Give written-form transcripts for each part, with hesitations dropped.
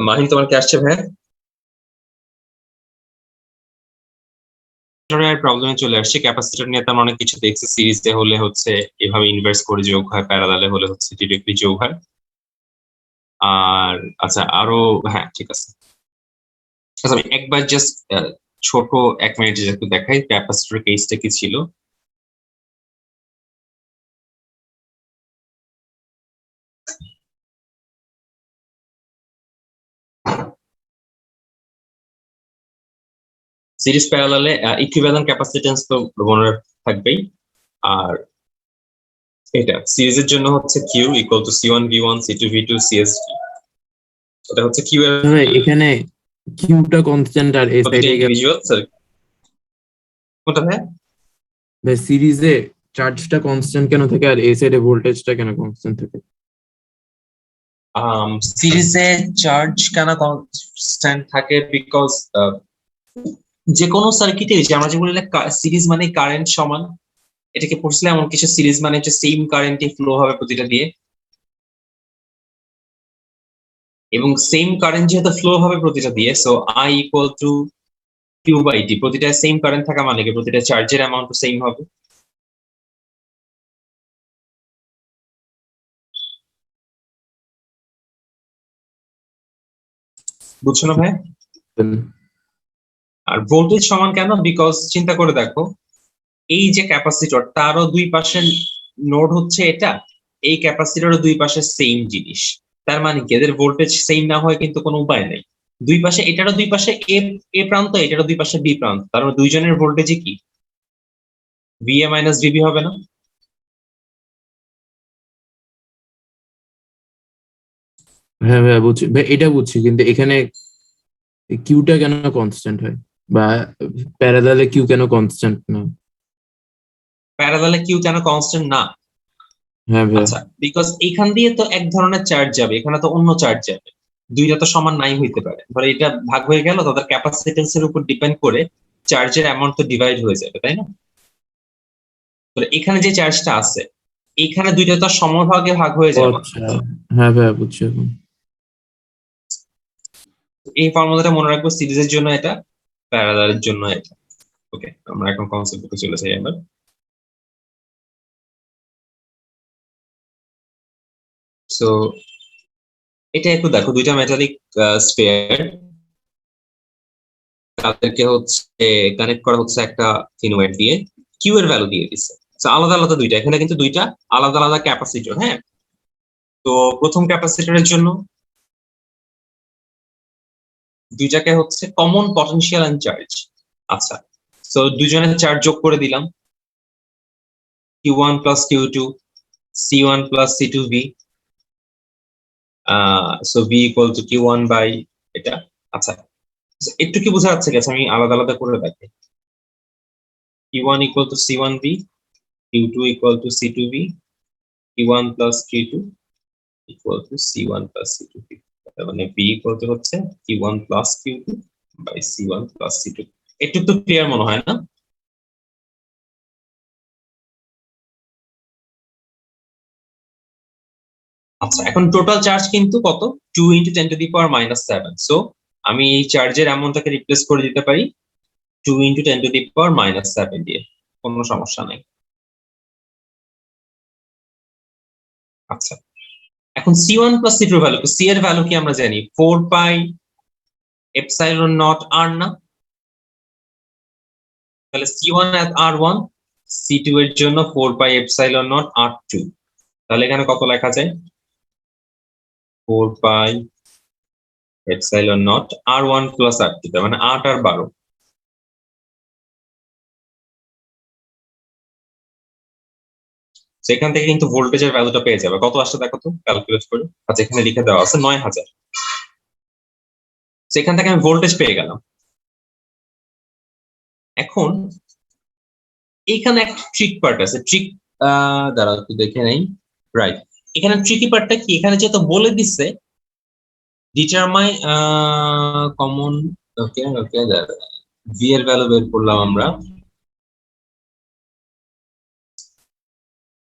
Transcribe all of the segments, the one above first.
মাহিন, তোমার কি আসছে ভাই? প্রবলেমে চলে আসছে। ক্যাপাসিটর নিয়ে তেমন অনেক কিছু দেখছি। সিরিজে হলে হচ্ছে এভাবে ইনভার্স করে যোগ হয়, প্যারালালে হলে হচ্ছে ডিরেক্টলি যোগ হয়। আর আচ্ছা, আরো হ্যাঁ, ঠিক আছে। আচ্ছা, আমি একবার জাস্ট ছোট 1 মিনিট একটু দেখাই ক্যাপাসিটর কেসটা কি ছিল। সিরিজ প্যারালালে ইকুইভ্যালেন্ট ক্যাপাসিটেন্স তো মনে থাকবেই। আর এটা সিরিজের জন্য হচ্ছে Q equal to C one V one C two V two CST. এটা হচ্ছে কিউ এর এখানে কিউটা কনস্ট্যান্ট আর এই সাইডে ইন্ডিভিজুয়াল। কোনটা ভাই? সিরিজে চার্জটা কনস্ট্যান্ট কেন থাকে আর এই সাইডে ভোল্টেজটা কেন কনস্ট্যান্ট থাকে? সিরিজে চার্জ কেন কনস্ট্যান্ট থাকে? বিকজ যে কোনো সার্কিটে যে আমরা যে বলি সিরিজ মানে কারেন্ট সমান, এটাকে পড়ছিলাম এমন কিছু। সিরিজ মানে হচ্ছে সেম কারেন্টই ফ্লো হবে প্রতিটা দিয়ে, এবং সেম কারেন্ট যেহেতু ফ্লো হবে প্রতিটা দিয়ে, so I equal to Q by T. প্রতিটা সেম কারেন্ট থাকা মানে কি প্রতিটা চার্জের অ্যামাউন্ট সেম হবে। বুঝছো না ভাই? আর ভোল্টেজ সমান কেন? বিকজ চিন্তা করে দেখো, এই যে ক্যাপাসিটর তারও দুই পাশের নোড হচ্ছে এটা, এই ক্যাপাসিটরের দুই পাশে সেম জিনিস। তার মানে কি এদের ভোল্টেজ সেম না হয় কিন্তু কোনো উপায় নেই। দুই পাশে, এটারও দুই পাশে এ এ প্রান্ত, এটারও দুই পাশে বি প্রান্ত, তার মানে দুইজনের ভোল্টেজই কি ভিএ মাইনাস ডিবি হবে না? হ্যাঁ ভাইয়া বুঝছি ভাই, এটা বুঝছি, কিন্তু এখানে কিউটা কেন কনস্ট্যান্ট হয়, বা প্যারালালে কিউ কেন কনস্ট্যান্ট না? প্যারালালে কিউ কেন কনস্ট্যান্ট না? হ্যাঁ ভাইয়া। আচ্ছা, বিকজ এখান দিয়ে তো এক ধরনের চার্জ যাবে, এখানে তো অন্য চার্জ যাবে। দুইটা তো সমান নাই হইতে পারে। ধরো এটা ভাগ হয়ে গেল, তাদের ক্যাপাসিটেন্স এর উপর ডিপেন্ড করে চার্জের অ্যামাউন্ট তো ডিভাইড হয়ে যাবে, তাই না? তো এখানে যে চার্জটা আছে, এখানে দুইটা তো সমভাগে ভাগ হয়ে যাবে। আচ্ছা, হ্যাঁ ভাইয়া বুঝছি এখন। এই ফর্মুলাটা মনে রাখবো, সিরিজের জন্য এটা, প্যারালালের জন্য এটা। ওকে, আমরা এখন কনসেপ্টে চলে যাই আবার। সো এটা একটু দেখো, দুইটা মেটালিক স্ফিয়ার, তাদেরকে হচ্ছে কানেক্ট করা হচ্ছে একটা থিন ওয়্যার দিয়ে, কিউ এর ভ্যালু দিয়ে দিচ্ছে। আলাদা আলাদা দুইটা, এখানে কিন্তু দুইটা আলাদা আলাদা ক্যাপাসিটর। হ্যাঁ, তো প্রথম ক্যাপাসিটরের জন্য দুইটাকে হচ্ছে কমন পটেনশিয়াল এন্ড চার্জ। আচ্ছা, তো দুজনের চার্জ যোগ করে দিলাম, Q1 plus Q2 C1 plus C2V। So V equal to Q1 by এটা। আচ্ছা, একটু কি বোঝা যাচ্ছে? গেছে আমি আলাদা আলাদা করে রাখি। Q1 equal to C1V, Q2 equal to C2V, Q1 plus Q2 equal to C1 plus C2V। তার মানে V ইকুয়াল টু হচ্ছে Q1 plus Q2 by C1 plus C2। একটু তো ক্লিয়ার মনে হয় না? আচ্ছা, এখন টোটাল চার্জ কিন্তু কত? 2 ইন্টু 10⁻⁻⁷। সো আমি এই চার্জের অ্যামাউন্টটাকে রিপ্লেস করে দিতে পারি 2 ইন্টু 10⁻⁻7 দিয়ে, কোনো সমস্যা নেই। আচ্ছা, এখন C1 প্লাস C2 এর ভ্যালু কি? সি এর ভ্যালু কি আমরা জানি 4πε0 r না? তাহলে C1 r1, C2 এর জন্য 4πε0 r2। তাহলে এখানে কত লেখা যায়? 4πε0 r1 প্লাস r2, তার মানে 8 আর 12। সেখান থেকে কিন্তু ভোল্টেজের ভ্যালুটা পেয়ে যাবে। কত আসছে দেখো তো, ক্যালকুলেট করে। আচ্ছা, এখানে লিখে দেওয়া আছে 9000। সেখান থেকে আমি ভোল্টেজ পেয়ে গেলাম। এখন এখানে একটা ট্রিক পার্ট আছে। ট্রিক দাঁড়াও একটু দেখে নেই। রাইট, এখানে ট্রিকি পার্টটা কি? এখানে যেহেতু বলে দিচ্ছে ডিটারমাইন কমন। ওকে ওকে, ভি এর ভ্যালু বের করলাম আমরা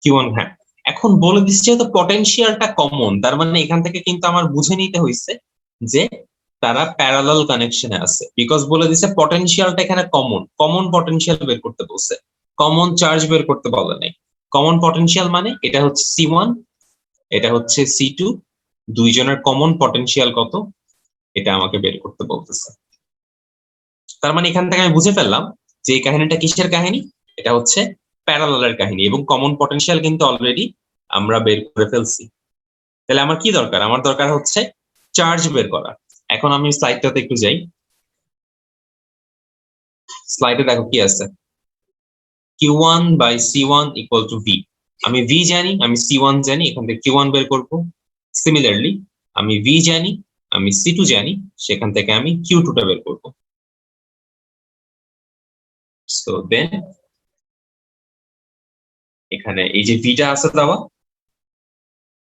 Q1। হ্যাঁ, এখন বলে দিচ্ছে যেহেতু পটেনশিয়ালটা কমন, তার মানে এখান থেকে কিন্তু আমার বুঝে নিতে হয়েছে যে তারা প্যারালাল কানেকশনে আছে, বিকজ বলে দিছে পটেনশিয়ালটা এখানে কমন পটেনশিয়াল বের করতে বলছে, কমন চার্জ বের করতে বলে নাই। কমন পটেনশিয়াল মানে এটা হচ্ছে C1, এটা হচ্ছে C2, দুইজনের কমন পটেনশিয়াল কত এটা আমাকে বের করতে বলতেছে। তার মানে এখান থেকে আমি বুঝে ফেললাম যে এই কাহিনীটা কিসের কাহিনী, এটা হচ্ছে প্যারালালের কাহিনী, এবং কমন পটেনশিয়াল কিন্তু অলরেডি আমরা বের করে ফেলছি। তাহলে আমার কি দরকার, আমার দরকার হচ্ছে চার্জ বের করা। এখন আমি স্লাইডটাতে একটু যাই, স্লাইডে দেখো কি আছে, Q1 by C1 equal to V। আমি V জানি, আমি C1 জানি, এখান থেকে Q1 বের করব। সিমিলারলি আমি V জানি, আমি C2 জানি, সেখান থেকে আমি Q2 টা বের করব। সো দেন এখানে এই যে V টা আছে দেওয়া,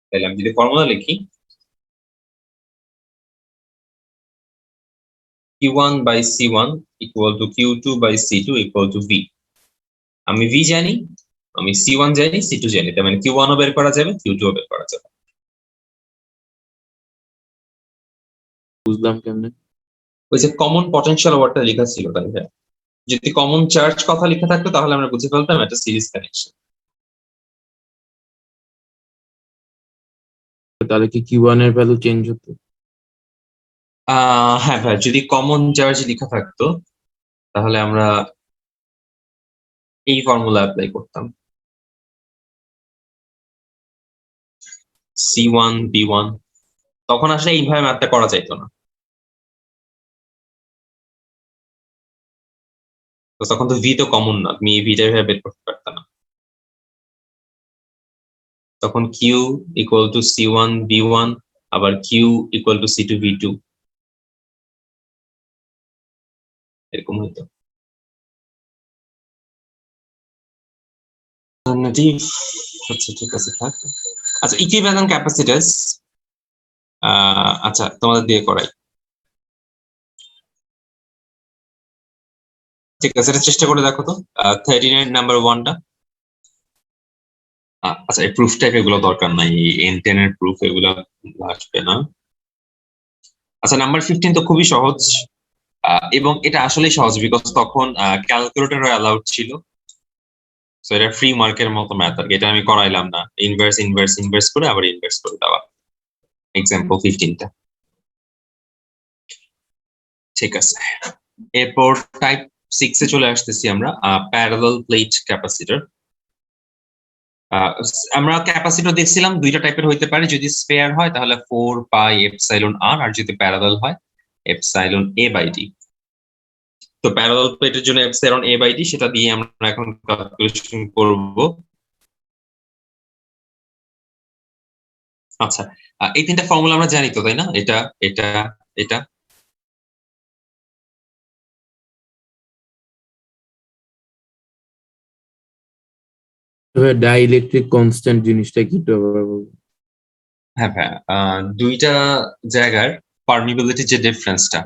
তাহলে আমি যদি ফর্মুলা লিখি Q1 by C1 equal to Q2 by C2 equal to V। আমি V জানি, আমি C1 জানি, C2 জানি, তার মানে Q1 ও বের করা যাবে, Q2 ও বের করা যাবে। বুঝলাম কেমনে? ওই যে কমন পটেনশিয়াল ওয়ার্ডটা লেখা ছিল, তাই না? যদি কমন চার্জ কথা লেখা থাকতো তাহলে আমরা বুঝে ফেলতাম এটা সিরিজ কানেকশন। তাহলে কি Q1 এর ভ্যালু চেঞ্জ হতো? হ্যাঁ ভাই, যদি কমন চার্জ লেখা থাকতো তাহলে আমরা এই ফর্মুলা অ্যাপ্লাই করতাম, C1 B1। তখন আসলে এইভাবে ম্যাথটা করা যাইতো না, তো তখন তো V তো কমন না, তুমি এই ভিটা বের করতে পারতাম না। তখন Q equal to C1 B1, আবার Q equal to C2 B2, এরকম হতো। আচ্ছা ঠিক আছে থাক। আচ্ছা ইকুইভ্যালেন্ট ক্যাপাসিট্যান্স, আচ্ছা তোমাদের দিয়ে করাই, ঠিক আছে এটা চেষ্টা করে দেখো তো। 39 নাম্বার ওয়ানটা। আচ্ছা এই প্রুফ টাইপ এগুলো দরকার নাই, এই N10 এর প্রুফ এগুলো আসবে না। আচ্ছা নাম্বার 15 তো খুবই সহজ, এবং এটা আসলেই সহজ বিকজ তখন ক্যালকুলেটর অ্যালাউড ছিল। সো এটা ফ্রি মার্কের মতো ম্যাথ আর কি, এটা আমি করাইলাম না, ইনভার্স ইনভার্স ইনভার্স করে আবার ইনভার্স করে দেওয়া এক্সাম্পল 15টা। ঠিক আছে, এরপর টাইপ 6 এ চলে আসতেছি আমরা, প্যারালাল প্লেট ক্যাপাসিটর। আমরা ক্যাপাসিটর দেখছিলাম দুইটা টাইপের হইতে পারে, যদি স্পেয়ার হয় তাহলে 4 পাই এপসাইলন আর, আর যদি প্যারালাল হয় এপসাইলন এ বাই ডি। তো প্যারালাল প্লেটের জন্য এপসাইলন এ বাই ডি, সেটা দিয়ে আমরা এখন ক্যালকুলেশন করব। আচ্ছা এই তিনটা ফর্মুলা আমরা জানি তো, তাই না? এটা এটা এটা ডাইইলেকট্রিক কনস্ট্যান্ট জিনিসটা কি একটু আবার বলবো? হ্যাঁ ভাই, দুইটা জায়গার পারমিবিলিটি যে ডিফারেন্সটা,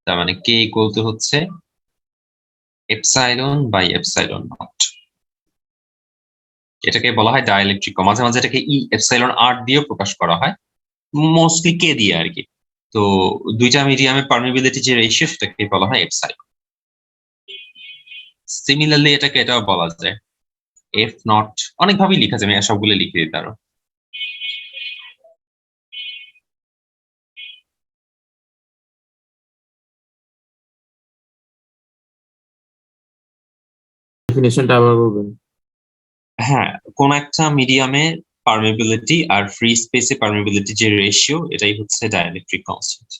তার মানে কে ইকুয়াল টু হচ্ছে এপসাইলন বাই এপসাইলন নট, এটাকে বলা হয় ডাইইলেকট্রিক। মাঝে মাঝে এটাকে ই এপসাইলন আর দিয়েও প্রকাশ করা হয়, মোস্টলি কে দিয়ে আর কি। তো দুইটা মিডিয়ামের পারমিবিলিটি যে রেশিও সেটাকে বলা হয় এপসাইলন। সিমিলারলি এটাকে এটাও বলা যায় এফ নট, অনেকভাবেই লেখা যায়, আমি সবগুলো লিখে দিতে আরো। ডেফিনেশনটা আবার বলবেন? হ্যাঁ, কোন একটা মিডিয়ামে পারমিবিলিটি আর ফ্রি স্পেসে পারমিবিলিটি যে রেশিও, এটাই হচ্ছে ডাইইলেকট্রিক কনস্ট্যান্ট।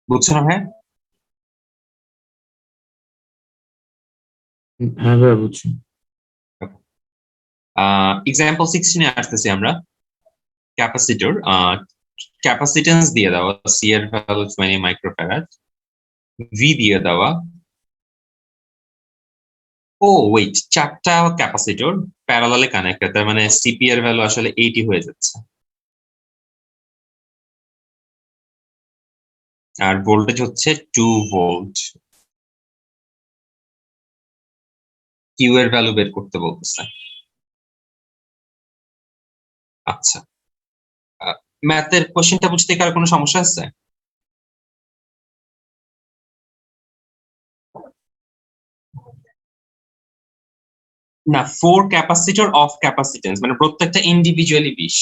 বুঝছো না ভাই? হ্যাঁ ভাই বুঝছি। এক্সাম্পল 16 এ আসতেছি আমরা, ক্যাপাসিটর ক্যাপাসিটেন্স দিয়ে দেওয়া, সি এর ভ্যালু 20 মাইক্রোফ্যারাড, ভি দিয়ে দেওয়া। ও ওয়েট, চারটা ক্যাপাসিটর প্যারালালে কানেক্টেড, তার মানে সিপি এর ভ্যালু আসলে 80 হয়ে যাচ্ছে, আর ভোল্টেজ হচ্ছে 2 ভোল্ট। কিউ এর ভ্যালু বের করতে বলতেছে। আচ্ছা, ম্যাথের কোশ্চেনটা বুঝতে কার কোনো সমস্যা আছে? না, 4 ক্যাপাসিটর অফ ক্যাপাসিটেন্স মানে প্রত্যেকটা ইন্ডিভিজুয়ালি 20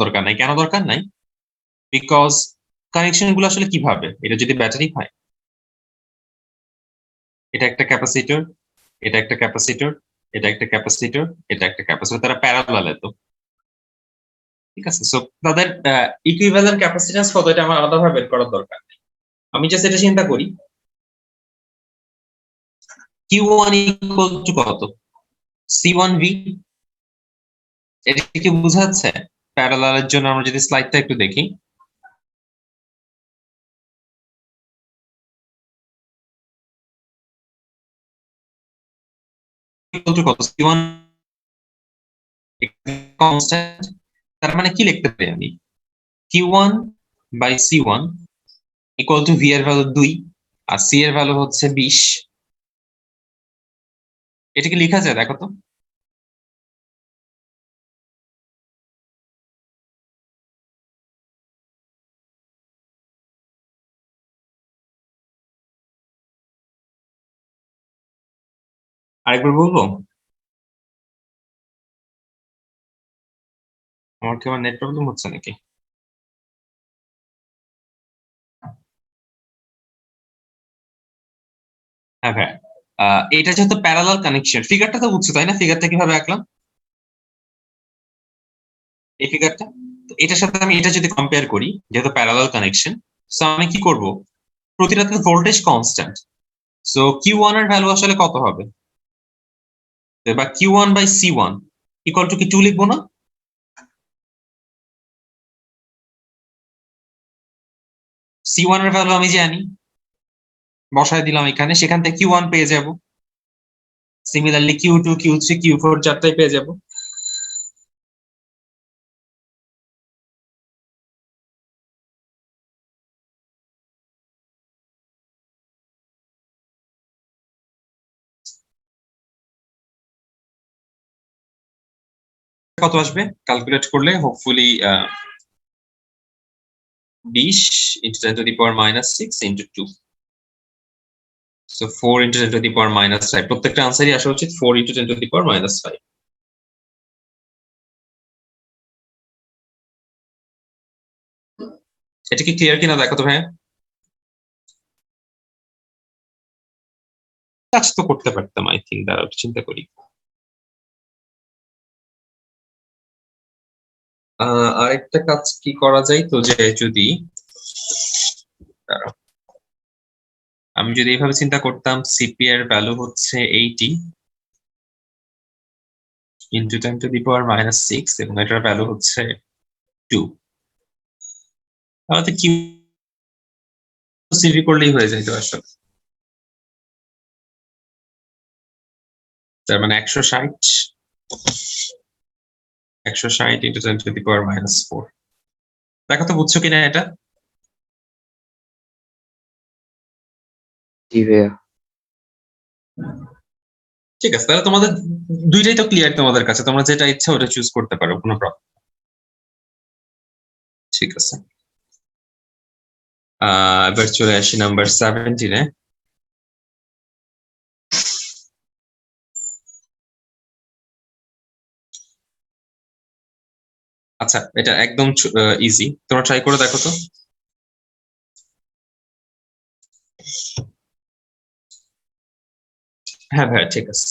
দরকার নাই। কেন দরকার নাই? বিকজ কানেকশন গুলো আসলে কিভাবে, এটা যদি ব্যাটারি হয়, এটা একটা ক্যাপাসিটর, এটা একটা ক্যাপাসিটর, এটা একটা ক্যাপাসিটর, এটা একটা ক্যাপাসিটর, তারা প্যারালালে তো, ঠিক আছে? সো তাদের ইকুইভ্যালেন্ট ক্যাপাসিট্যান্স কত এটা আমার আলাদাভাবে বের করার দরকার নেই। আমি জাস্ট এটা চিন্তা করি Q1 ইকুয়াল টু কত, C1V, এটা কি বোঝাচ্ছে? প্যারালালের জন্য আমরা যদি স্লাইডটা একটু দেখি, ইকুয়াল টু কত, C1 কনস্ট্যান্ট, তার মানে কি লিখতে পারি আমি, Q1 by C1 equal to V এর ভ্যালু 2 আর C এর ভ্যালু হচ্ছে 20। এটা কি লেখা যায় দেখো তো? আরেকবার বলবো? আমার কি আমার নেট প্রবলেম হচ্ছে নাকি? হ্যাঁ ভাই, এটা যেহেতু প্যারালাল কানেকশন, ফিগারটা তো বুঝছো তাই না? ফিগারটা কিভাবে আঁকলাম, এই ফিগারটা, তো এটার সাথে আমি এটা যদি কম্পেয়ার করি, যেহেতু প্যারালাল কানেকশন, সো আমি কি করব, প্রতিটাতে ভোল্টেজ কনস্ট্যান্ট, সো Q1 এর ভ্যালু আসলে কত হবে, বা Q1 by C1 equal two কি 2 লিখবো না? C1 এর ভ্যালু আমি জানি, বসায় দিলাম এখানে, সেখান থেকে Q1 পেয়ে যাব, সিমিলারলি Q2 Q3 Q4 চারটাই পেয়ে যাব। কত আসবে ক্যালকুলেট করলে? Hopefully 20 into 10 to the power minus 6 into 2, so 4 into 10 to the power minus 5, প্রত্যেকটা আনসারই আসা উচিত 4 into 10 to the power minus 5। এটা কি ক্লিয়ার কিনা দেখো তো ভাইয়া? কাজ তো করতে পারতাম আই থিঙ্ক, দাঁড়াও একটু চিন্তা করি। আরেকটা কাজ কি করা যায় তো, যে যদি দাঁড়াও, আমি যদি এইভাবে চিন্তা করতাম, সিপি এর ভ্যালু হচ্ছে 80 into 10 to the power minus 6 এবং এটার ভ্যালু হচ্ছে 2, তাহলে কিউ সিভি করলেই হয়ে যাইতো আসলে। তার মানে 160 into 10 to the power minus 4। দেখো তো বুঝছো কিনা এটা? জি ভাইয়া। ঠিক আছে, তাহলে তোমাদের দুইটাই তো ক্লিয়ার তোমাদের কাছে, তোমরা যেটা ইচ্ছা ওটা চুজ করতে পারো, কোনো প্রবলেম। ঠিক আছে, এবার চলে আসি নাম্বার 17-এ। আচ্ছা, এটা একদম ইজি, তোমরা ট্রাই করে দেখো তো। হ্যাঁ ভাই ঠিক আছে।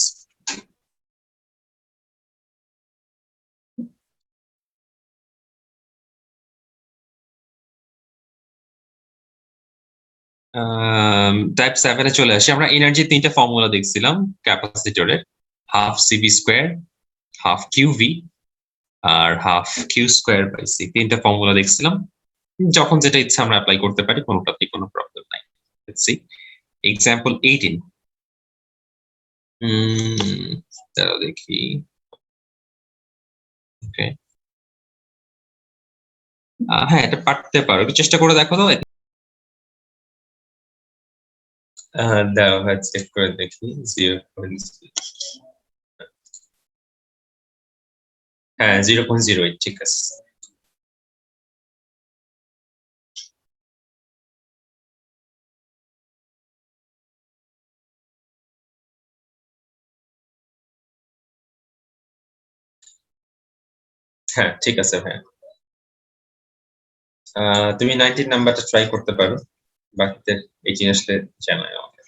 টাইপ 7-এ চলে আসি। আমরা এনার্জির 3টা ফর্মুলা দেখছিলাম ক্যাপাসিটরের, half CV square, half QV আর half Q square by C, 3টা ফর্মুলা দেখছিলাম। যখন যেটা ইচ্ছা আমরা অ্যাপ্লাই করতে পারি, কোনোটাতে কোনো প্রবলেম নাই। Let's see example 18। তাহলে দেখি, ওকে, হ্যাঁ এটা পারতে পারো, একটু চেষ্টা করে দেখো তো। দাঁড়াও চেক করে দেখি 0.0 হ্যাঁ 0.08 ঠিক আছে। হ্যাঁ ঠিক আছে ভাই, তুমি 19 নাম্বারটা ট্রাই করতে পারো, বাকিতে এই জিনিসটা জানাই আমাকে।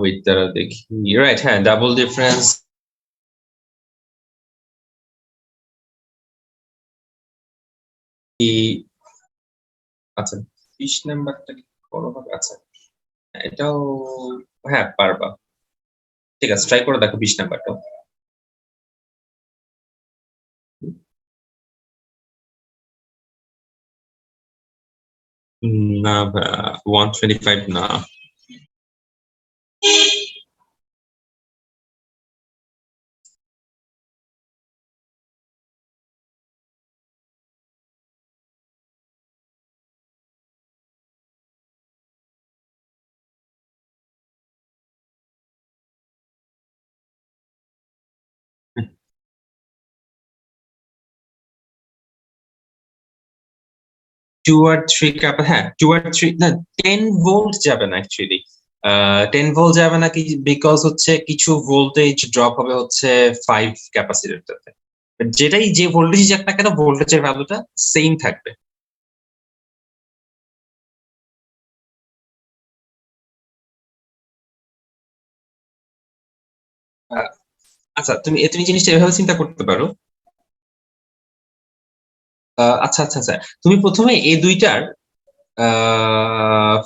ওয়েট দাঁড়াও দেখি, রাইট হ্যাঁ ডাবল ডিফারেন্স আচ্ছা 20 নাম্বারটা কি বড় হবে? আচ্ছা এটাও হ্যাঁ পারবা, ঠিক আছে ট্রাই করে দেখো 20 নাম্বারটা। না 125 না। টু আর থ্রি ক্যাপ হ্যাঁ 2 আর 3 না 10 ভোল্ট যাবে না অ্যাকচুয়ালি, 10 ভোল্ট যাবে না কি বিকজ হচ্ছে কিছু ভোল্টেজ ড্রপ হবে হচ্ছে 5 ক্যাপাসিটরটাতে, যেটাই যে ভোল্টেজ যাক না কেন ভোল্টেজের ভ্যালুটা সেম থাকবে। আচ্ছা তুমি তুমি জিনিসটা এভাবে চিন্তা করতে পারো, আচ্ছা আচ্ছা আচ্ছা তুমি প্রথমে এই দুইটার আহ,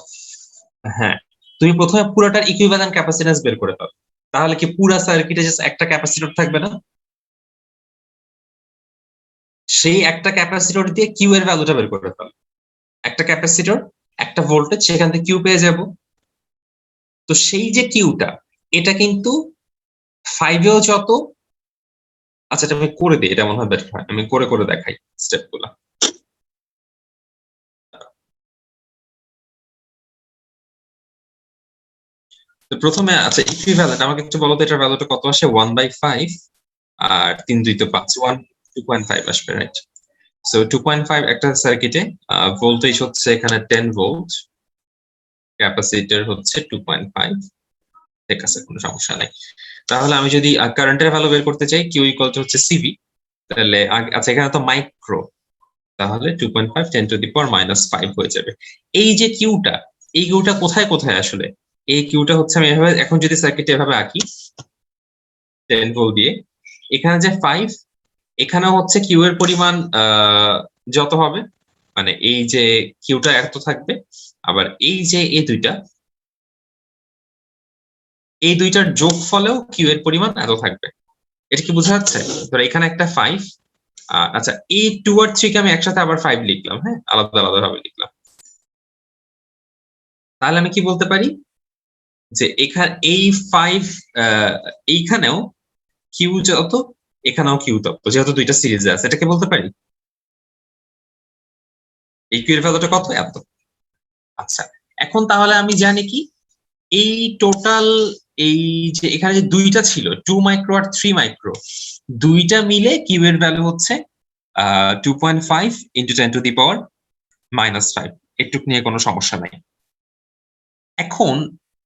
হ্যাঁ তুমি প্রথমে পুরাটার ইকুইভ্যালেন্ট ক্যাপাসিট্যান্স বের করে দাও, তাহলে কি পুরা সার্কিটে জাস্ট একটা ক্যাপাসিটর থাকবে না? সেই একটা ক্যাপাসিটর দিয়ে কিউ এর ভ্যালুটা বের করে ফেলো, একটা ক্যাপাসিটর একটা ভোল্টেজ সেখান থেকে কিউ পেয়ে যাব। তো সেই যে কিউটা এটা কিন্তু 5এও যত, আচ্ছা এটা আমি করে দিই, এটা মনে হয় বেটার হয়, আমি করে করে দেখাই স্টেপ গুলা। তো প্রথমে আচ্ছা ইকুইভ্যালেন্ট আমাকে একটু বলো তো এটার ভ্যালুটা কত আসে? 1/5 আর 3 2 তো 5 2.5 আসবে, রাইট? সো 2.5 একটা সার্কিটে ভোল্টেজ হচ্ছে এখানে 10 ভোল্ট, ক্যাপাসিটর হচ্ছে 2.5, ঠিক আছে কোনো সমস্যা নাই। তাহলে আমি যদি কারেন্টের ভ্যালু বের করতে চাই কিউ ইকুয়াল টু হচ্ছে সিভি, তাহলে আচ্ছা এখানে তো মাইক্রো, তাহলে 2.5 10 টু দি পাওয়ার -5 হয়ে যাবে। এই যে কিউটা, এই কিউটা কোথায় কোথায় আসলে? এই কিউটা হচ্ছে আমি এভাবে এখন যদি সার্কিটে এভাবে আঁকি 10 ভোল্ট দিয়ে, এখানে যে 5 এখানে হচ্ছে কিউ এর পরিমাণ যত হবে, মানে এই যে কিউটা এত থাকবে, আবার এই যে এই দুইটার যোগ ফলেও কিউ এর পরিমাণ এত থাকবে। এটা কি বোঝা যাচ্ছে? ধরো এখানে একটা 5, আচ্ছা এই 2 আর 3 কে আমি একসাথে আবার 5 লিখলাম, হ্যাঁ আলাদা আলাদা ভাবে লিখলাম, তাহলে আমি কি বলতে পারি যে এখানে এই 5 এইখানেও কিউ যত এখানেও কিউ তত, যেহেতু দুইটা সিরিজে আছে, এটাকে বলতে পারি এই কিউ এর ভ্যালুটা কত এত। আচ্ছা এখন তাহলে আমি জানি কি এই টোটাল এই যে এখানে যে দুইটা ছিল 2 মাইক্রো আর 3 মাইক্রো, দুইটা মিলে কিউ এর ভ্যালু হচ্ছে 2.5 ইন্টু 10 টু দি পাওয়ার -5, এটুক নিয়ে কোনো সমস্যা নাই। এখন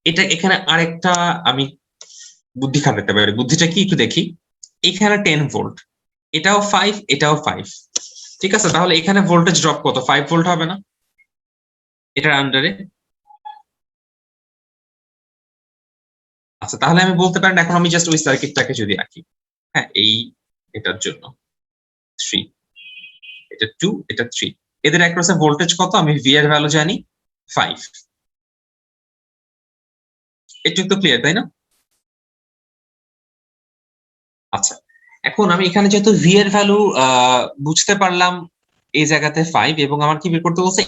এটা এখানে আরেকটা আমি বুদ্ধি খাটাতে পারি, বুদ্ধিটা কি একটু দেখি। এখানে 10 ভোল্ট, এটাও 5 এটাও 5, ঠিক আছে তাহলে এখানে ভোল্টেজ ড্রপ কত? 5 ভোল্ট হবে না এটার আন্ডারে? আচ্ছা তাহলে আমি বলতে পারেন এখন আমি জাস্ট ওই সার্কিটটাকে যদি আঁকি, হ্যাঁ এই এটার জন্য 3, এটা 2 এটা 3, এদের অ্যাক্রসে ভোল্টেজ কত? আমি ভি এর ভ্যালু জানি 5, একটু তো ক্লিয়ার তাই না? আচ্ছা এখন আমি এখানে যেহেতু ভি এর ভ্যালু বুঝতে পারলাম এই জায়গাতে 5, এবং আমার কি বের করতে বলছে